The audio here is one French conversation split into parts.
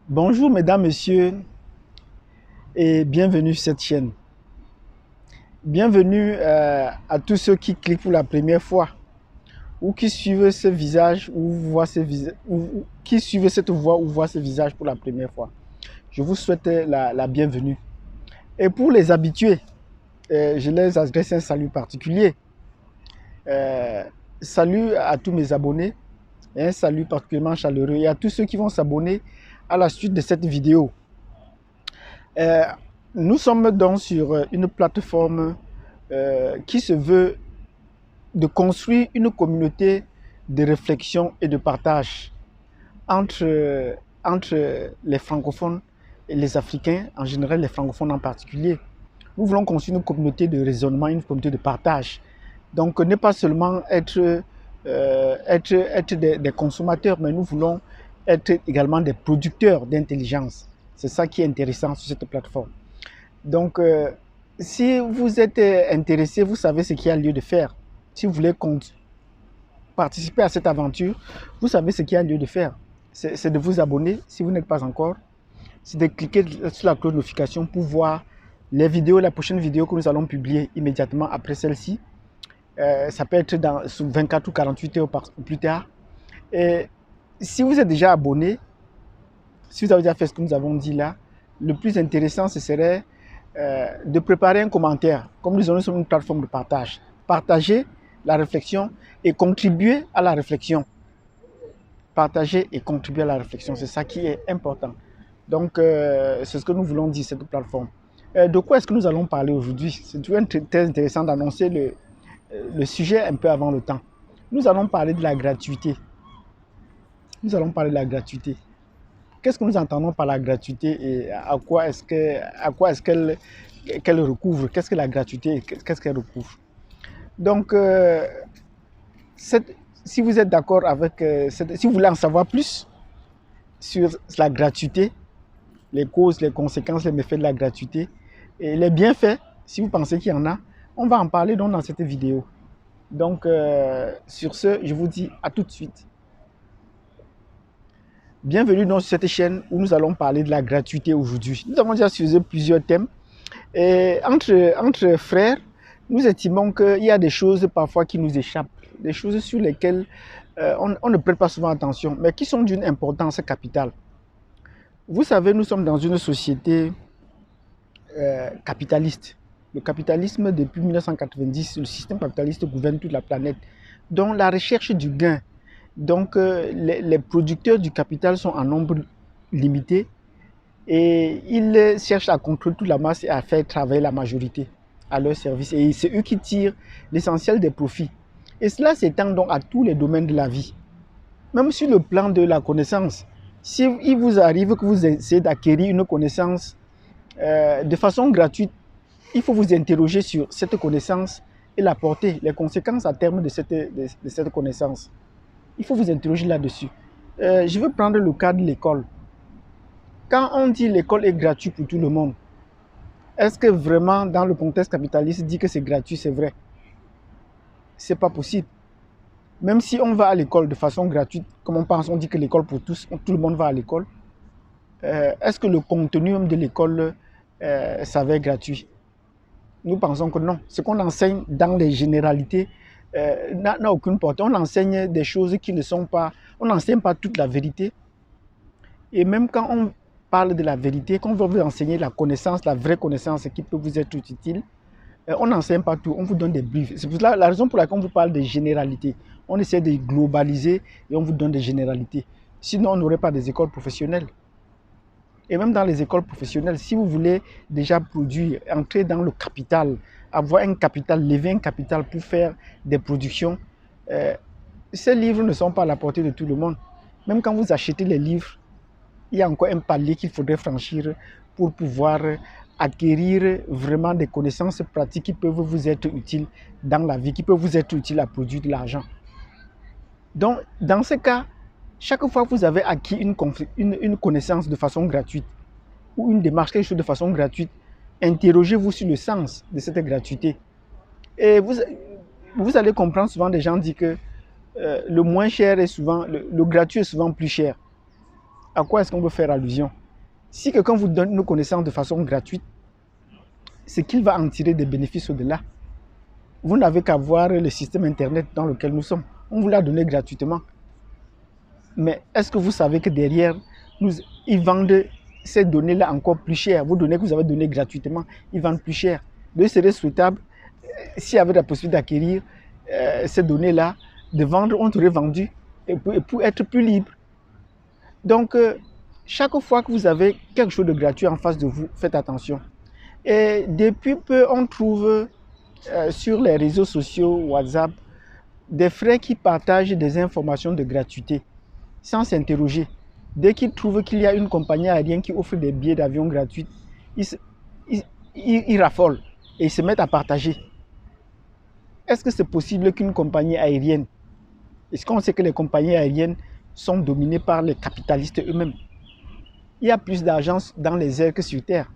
Bonjour mesdames, messieurs et bienvenue sur cette chaîne. Bienvenue à tous ceux qui cliquent pour la première fois ou qui suivent ce visage ou voient ce visage, ou qui suivent cette voix ou voient ce visage pour la première fois. Je vous souhaite la bienvenue. Et pour les habitués, je les adresse un salut particulier. Euh, Salut à tous mes abonnés et un salut particulièrement chaleureux et à tous ceux qui vont s'abonner à la suite de cette vidéo. Euh, Nous sommes donc sur une plateforme qui se veut de construire une communauté de réflexion et de partage entre les francophones et les Africains, en général les francophones en particulier. Nous voulons construire une communauté de raisonnement, une communauté de partage. Donc ne pas seulement être des consommateurs, mais nous voulons être également des producteurs d'intelligence. C'est ça qui est intéressant sur cette plateforme. Donc, si vous êtes intéressé, vous savez ce qu'il y a lieu de faire. Si vous voulez participer à cette aventure, vous savez ce qu'il y a lieu de faire. C'est de vous abonner si vous n'êtes pas encore. C'est de cliquer sur la cloche de notification pour voir les vidéos, la prochaine vidéo que nous allons publier immédiatement après celle-ci. Ça peut être sous 24 ou 48 heures plus tard. Et si vous êtes déjà abonné, si vous avez déjà fait ce que nous avons dit là, le plus intéressant, ce serait de préparer un commentaire. Comme nous sommes sur une plateforme de partage. Partager la réflexion et contribuer à la réflexion. Partager et contribuer à la réflexion, c'est ça qui est important. Donc, c'est ce que nous voulons dire, cette plateforme. De quoi est-ce que nous allons parler aujourd'hui? C'est toujours très intéressant d'annoncer le sujet un peu avant le temps. Nous allons parler de la gratuité. Nous allons parler de la gratuité. Qu'est-ce que nous entendons par la gratuité et à quoi est-ce qu'elle recouvre? Qu'est-ce que la gratuité? Qu'est-ce qu'elle recouvre? Donc, si vous êtes d'accord avec si vous voulez en savoir plus sur la gratuité, les causes, les conséquences, les méfaits de la gratuité et les bienfaits, si vous pensez qu'il y en a, on va en parler donc dans cette vidéo. Donc, sur ce, je vous dis à tout de suite. Bienvenue dans cette chaîne où nous allons parler de la gratuité aujourd'hui. Nous avons déjà suivi plusieurs thèmes. Et entre frères, nous estimons qu'il y a des choses parfois qui nous échappent, des choses sur lesquelles on ne prête pas souvent attention, mais qui sont d'une importance capitale. Vous savez, nous sommes dans une société capitaliste. Le capitalisme, depuis 1990, le système capitaliste gouverne toute la planète. Donc la recherche du gain. Donc les producteurs du capital sont en nombre limité et ils cherchent à contrôler toute la masse et à faire travailler la majorité à leur service. Et c'est eux qui tirent l'essentiel des profits. Et cela s'étend donc à tous les domaines de la vie. Même sur le plan de la connaissance. Si il vous arrive que vous essayez d'acquérir une connaissance de façon gratuite, il faut vous interroger sur cette connaissance et la portée, les conséquences à terme de cette connaissance. Il faut vous interroger là-dessus. Je veux prendre le cas de l'école. Quand on dit l'école est gratuite pour tout le monde, est-ce que vraiment dans le contexte capitaliste dit que c'est gratuit, c'est vrai? C'est pas possible. Même si on va à l'école de façon gratuite, comme on pense, on dit que l'école pour tous, tout le monde va à l'école. Est-ce que le contenu de l'école s'avère gratuit? Nous pensons que non. Ce qu'on enseigne dans les généralités n'a aucune portée. On enseigne des choses qui ne sont pas... On n'enseigne pas toute la vérité. Et même quand on parle de la vérité, quand on veut vous enseigner la connaissance, la vraie connaissance qui peut vous être utile, on n'enseigne pas tout, on vous donne des briefs. C'est pour cela la raison pour laquelle on vous parle des généralités. On essaie de globaliser et on vous donne des généralités. Sinon, on n'aurait pas des écoles professionnelles. Et même dans les écoles professionnelles, si vous voulez déjà produire, entrer dans le capital, avoir un capital, lever un capital pour faire des productions, ces livres ne sont pas à la portée de tout le monde. Même quand vous achetez les livres, il y a encore un palier qu'il faudrait franchir pour pouvoir acquérir vraiment des connaissances pratiques qui peuvent vous être utiles dans la vie, qui peuvent vous être utiles à produire de l'argent. Donc, dans ce cas, chaque fois que vous avez acquis une connaissance de façon gratuite ou une démarche, quelque chose de façon gratuite, interrogez-vous sur le sens de cette gratuité. Et vous allez comprendre souvent des gens disent que le moins cher est souvent, le gratuit est souvent plus cher. À quoi est-ce qu'on veut faire allusion? Si quelqu'un vous donne une connaissance de façon gratuite, c'est qu'il va en tirer des bénéfices au-delà. Vous n'avez qu'à voir le système Internet dans lequel nous sommes. On vous l'a donné gratuitement. Mais est-ce que vous savez que derrière, ils vendent ces données-là encore plus cher? Vos données que vous avez données gratuitement, ils vendent plus cher. Donc, il serait souhaitable, s'il y avait la possibilité d'acquérir ces données-là, de vendre, on aurait vendu et pour être plus libre. Donc, chaque fois que vous avez quelque chose de gratuit en face de vous, faites attention. Et depuis peu, on trouve sur les réseaux sociaux, WhatsApp, des frères qui partagent des informations de gratuité sans s'interroger. Dès qu'ils trouvent qu'il y a une compagnie aérienne qui offre des billets d'avion gratuits, ils raffolent et ils se mettent à partager. Est-ce que c'est possible qu'une compagnie aérienne, est-ce qu'on sait que les compagnies aériennes sont dominées par les capitalistes eux-mêmes? Il y a plus d'argent dans les airs que sur terre,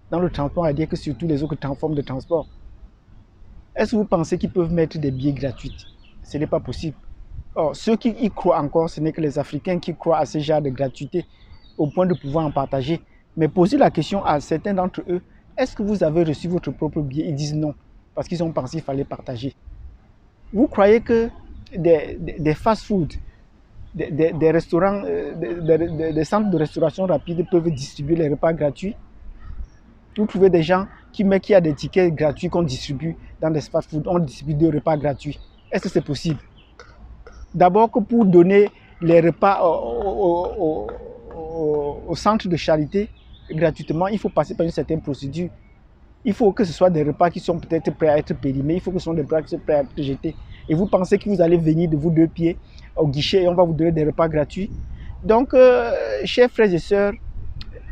dans le transport aérien que sur toutes les autres formes de transport. Est-ce que vous pensez qu'ils peuvent mettre des billets gratuits? Ce n'est pas possible. Or, ceux qui y croient encore, ce n'est que les Africains qui croient à ce genre de gratuité au point de pouvoir en partager. Mais posez la question à certains d'entre eux, est-ce que vous avez reçu votre propre billet? Ils disent non, parce qu'ils ont pensé qu'il fallait partager. Vous croyez que des fast-food, des restaurants, des centres de restauration rapide peuvent distribuer les repas gratuits? Vous trouvez des gens qui mettent qu'il y a des tickets gratuits qu'on distribue dans des fast-food, on distribue des repas gratuits. Est-ce que c'est possible? D'abord que pour donner les repas au centre de charité gratuitement, il faut passer par une certaine procédure. Il faut que ce soit des repas qui sont peut-être prêts à être périmés, il faut que ce soit des repas qui sont prêts à être jetés. Et vous pensez que vous allez venir de vos deux pieds au guichet et on va vous donner des repas gratuits? Donc, chers frères et sœurs,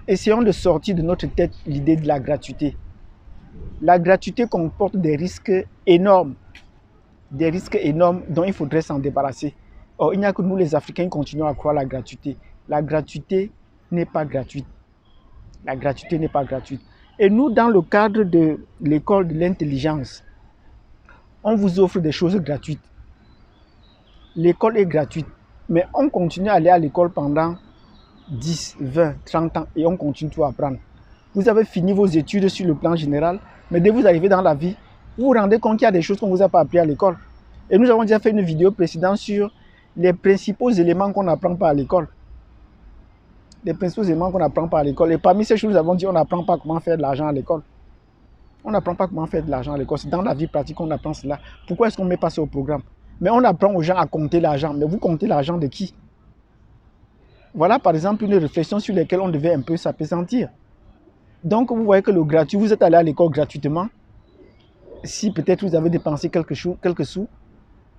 essayons de sortir de notre tête l'idée de la gratuité. La gratuité comporte des risques énormes dont il faudrait s'en débarrasser. Or, il n'y a que nous les Africains qui continuons à croire à la gratuité. La gratuité n'est pas gratuite. La gratuité n'est pas gratuite. Et nous, dans le cadre de l'école de l'intelligence, on vous offre des choses gratuites. L'école est gratuite, mais on continue à aller à l'école pendant 10, 20, 30 ans et on continue tout à apprendre. Vous avez fini vos études sur le plan général, mais dès que vous arrivez dans la vie, vous vous rendez compte qu'il y a des choses qu'on ne vous a pas appris à l'école. Et nous avons déjà fait une vidéo précédente sur les principaux éléments qu'on n'apprend pas à l'école. Les principaux éléments qu'on n'apprend pas à l'école. Et parmi ces choses, nous avons dit qu'on n'apprend pas comment faire de l'argent à l'école. On n'apprend pas comment faire de l'argent à l'école. C'est dans la vie pratique qu'on apprend cela. Pourquoi est-ce qu'on ne met pas ça au programme? Mais on apprend aux gens à compter l'argent. Mais vous comptez l'argent de qui? Voilà par exemple une réflexion sur laquelle on devait un peu s'appesantir. Donc vous voyez que le gratuit, vous êtes allé à l'école gratuitement. Si peut-être vous avez dépensé quelques sous,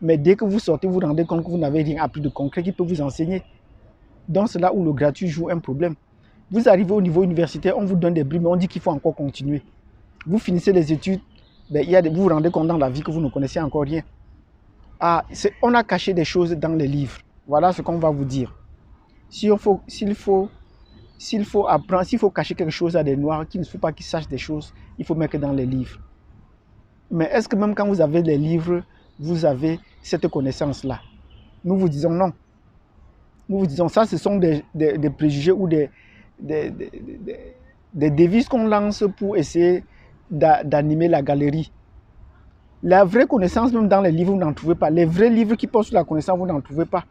mais dès que vous sortez, vous vous rendez compte que vous n'avez rien appris de concret qui peut vous enseigner. Donc c'est là où le gratuit joue un problème. Vous arrivez au niveau universitaire, on vous donne des brimes, mais on dit qu'il faut encore continuer. Vous finissez les études, ben, vous vous rendez compte dans la vie que vous ne connaissez encore rien. Ah, on a caché des choses dans les livres. Voilà ce qu'on va vous dire. S'il faut apprendre, s'il faut cacher quelque chose à des noirs, qu'il ne faut pas qu'ils sachent des choses, il faut mettre dans les livres. Mais est-ce que même quand vous avez les livres, vous avez cette connaissance-là? Nous vous disons non. Nous vous disons ça, ce sont des préjugés ou des devises qu'on lance pour essayer d'animer la galerie. La vraie connaissance, même dans les livres, vous n'en trouvez pas. Les vrais livres qui portent sur la connaissance, vous n'en trouvez pas.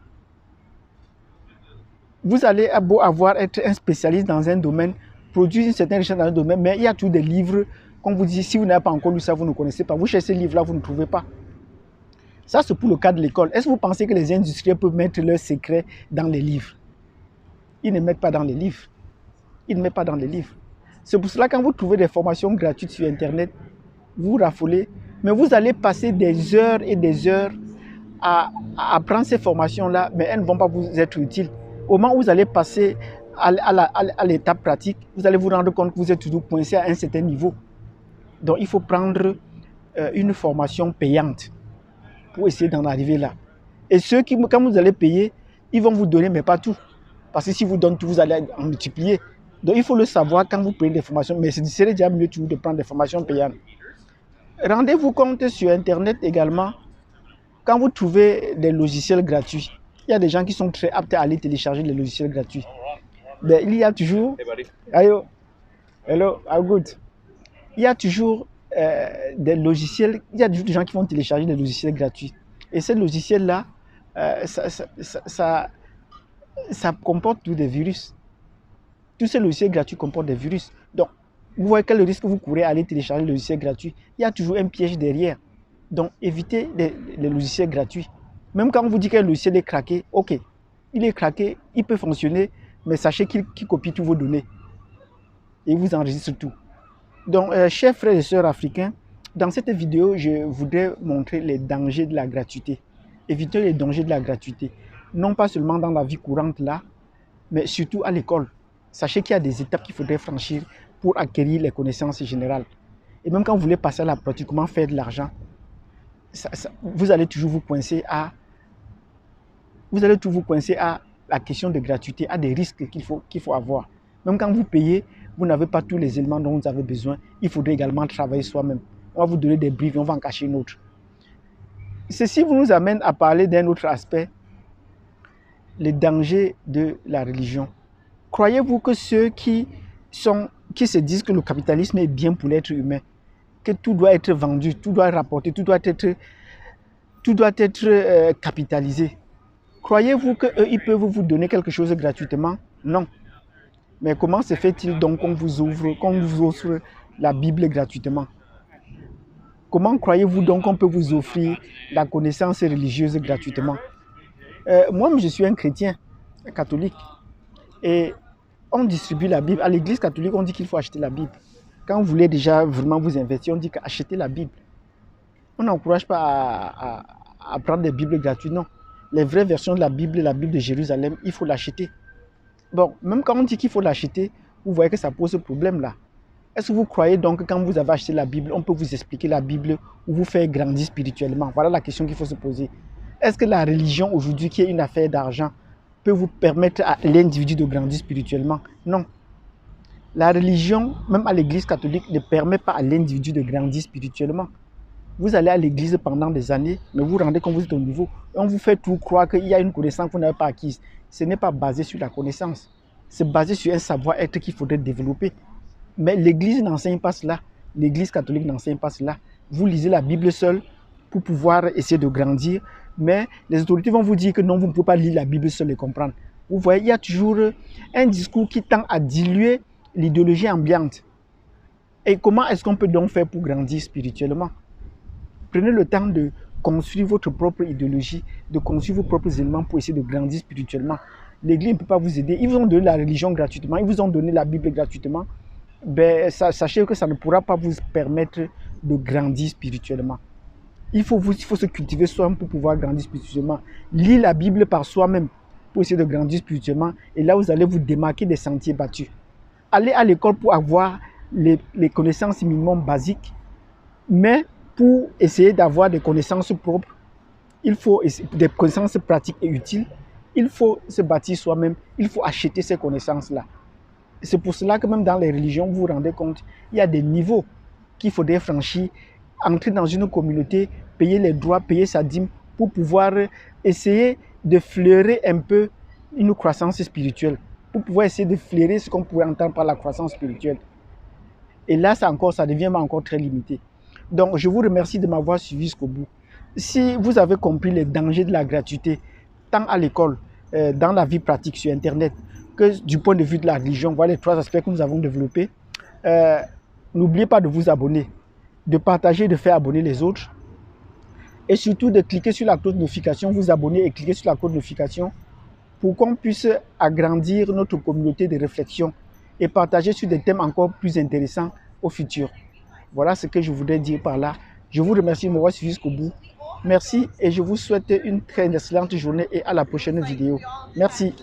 Vous allez beau être un spécialiste dans un domaine, produire une certaine richesse dans un domaine, mais il y a tous des livres qu'on vous dit, si vous n'avez pas encore lu ça, vous ne connaissez pas. Vous cherchez ces livres-là, vous ne trouvez pas. Ça, c'est pour le cas de l'école. Est-ce que vous pensez que les industriels peuvent mettre leurs secrets dans les livres? Ils ne mettent pas dans les livres. Ils ne mettent pas dans les livres. C'est pour cela que quand vous trouvez des formations gratuites sur Internet, vous raffolez, mais vous allez passer des heures et des heures à apprendre ces formations-là, mais elles ne vont pas vous être utiles. Au moment où vous allez passer à l'étape pratique, vous allez vous rendre compte que vous êtes toujours coincé à un certain niveau. Donc, il faut prendre une formation payante pour essayer d'en arriver là. Et ceux qui, quand vous allez payer, ils vont vous donner, mais pas tout. Parce que si vous donnez tout, vous allez en multiplier. Donc, il faut le savoir quand vous prenez des formations, mais ce serait déjà mieux de prendre des formations payantes. Rendez-vous compte sur Internet également, quand vous trouvez des logiciels gratuits, il y a des gens qui sont très aptes à aller télécharger les logiciels gratuits. Ben, il y a toujours... Ayo, hello, how good. Il y a toujours des logiciels, il y a toujours des gens qui vont télécharger des logiciels gratuits. Et ces logiciels-là, ça comporte tous des virus. Tous ces logiciels gratuits comportent des virus. Donc, vous voyez quel risque vous courez à aller télécharger le logiciel gratuit. Il y a toujours un piège derrière. Donc, évitez les logiciels gratuits. Même quand on vous dit qu'un logiciel est craqué, ok, il est craqué, il peut fonctionner, mais sachez qu'il copie tous vos données. Et il vous enregistre tout. Donc, chers frères et sœurs africains, dans cette vidéo, je voudrais montrer les dangers de la gratuité. Éviter les dangers de la gratuité. Non pas seulement dans la vie courante là, mais surtout à l'école. Sachez qu'il y a des étapes qu'il faudrait franchir pour acquérir les connaissances générales. Et même quand vous voulez passer à la pratique, comment faire de l'argent, vous allez toujours vous coincer à la question de gratuité, à des risques qu'il faut avoir. Même quand vous payez, vous n'avez pas tous les éléments dont vous avez besoin. Il faudrait également travailler soi-même. On va vous donner des briefs et on va en cacher une autre. Ceci nous amène à parler d'un autre aspect, les dangers de la religion. Croyez-vous que ceux qui se disent que le capitalisme est bien pour l'être humain, que tout doit être vendu, tout doit rapporter, tout doit être capitalisé, croyez-vous qu'eux, ils peuvent vous donner quelque chose gratuitement? Non. Mais comment se fait-il donc qu'on vous offre la Bible gratuitement? Comment croyez-vous donc qu'on peut vous offrir la connaissance religieuse gratuitement? Moi, je suis un chrétien catholique et on distribue la Bible. À l'église catholique, on dit qu'il faut acheter la Bible. Quand vous voulez déjà vraiment vous investir, on dit qu'acheter la Bible. On n'encourage pas à prendre des Bibles gratuites, non. Les vraies versions de la Bible de Jérusalem, il faut l'acheter. Bon, même quand on dit qu'il faut l'acheter, vous voyez que ça pose problème là. Est-ce que vous croyez donc que quand vous avez acheté la Bible, on peut vous expliquer la Bible ou vous faire grandir spirituellement? Voilà la question qu'il faut se poser. Est-ce que la religion aujourd'hui, qui est une affaire d'argent, peut vous permettre à l'individu de grandir spirituellement? Non. La religion, même à l'église catholique, ne permet pas à l'individu de grandir spirituellement. Vous allez à l'église pendant des années, mais vous vous rendez compte que vous êtes au niveau. Et on vous fait tout croire qu'il y a une connaissance que vous n'avez pas acquise. Ce n'est pas basé sur la connaissance. C'est basé sur un savoir-être qu'il faudrait développer. Mais l'église n'enseigne pas cela. L'église catholique n'enseigne pas cela. Vous lisez la Bible seule pour pouvoir essayer de grandir. Mais les autorités vont vous dire que non, vous ne pouvez pas lire la Bible seule et comprendre. Vous voyez, il y a toujours un discours qui tend à diluer l'idéologie ambiante. Et comment est-ce qu'on peut donc faire pour grandir spirituellement? Prenez le temps de construire votre propre idéologie, de construire vos propres éléments pour essayer de grandir spirituellement. L'Église ne peut pas vous aider. Ils vous ont donné la religion gratuitement, ils vous ont donné la Bible gratuitement. Ben, sachez que ça ne pourra pas vous permettre de grandir spirituellement. Il faut se cultiver soi-même pour pouvoir grandir spirituellement. Lire la Bible par soi-même pour essayer de grandir spirituellement. Et là, vous allez vous démarquer des sentiers battus. Allez à l'école pour avoir les connaissances minimum basiques, mais pour essayer d'avoir des connaissances propres, il faut des connaissances pratiques et utiles, il faut se bâtir soi-même, il faut acheter ces connaissances-là. C'est pour cela que même dans les religions, vous vous rendez compte, il y a des niveaux qu'il faudrait franchir, entrer dans une communauté, payer les droits, payer sa dîme, pour pouvoir essayer de fleurer un peu une croissance spirituelle, pour pouvoir essayer de fleurer ce qu'on pourrait entendre par la croissance spirituelle. Et là, ça devient encore très limité. Donc, je vous remercie de m'avoir suivi jusqu'au bout. Si vous avez compris les dangers de la gratuité, tant à l'école, dans la vie pratique sur Internet, que du point de vue de la religion, voilà les 3 aspects que nous avons développés, n'oubliez pas de vous abonner, de partager, de faire abonner les autres, et surtout de cliquer sur la cloche de notification, vous abonner et cliquer sur la cloche de notification pour qu'on puisse agrandir notre communauté de réflexion et partager sur des thèmes encore plus intéressants au futur. Voilà ce que je voudrais dire par là. Je vous remercie de m'avoir suivi jusqu'au bout. Merci et je vous souhaite une très excellente journée et à la prochaine vidéo. Merci.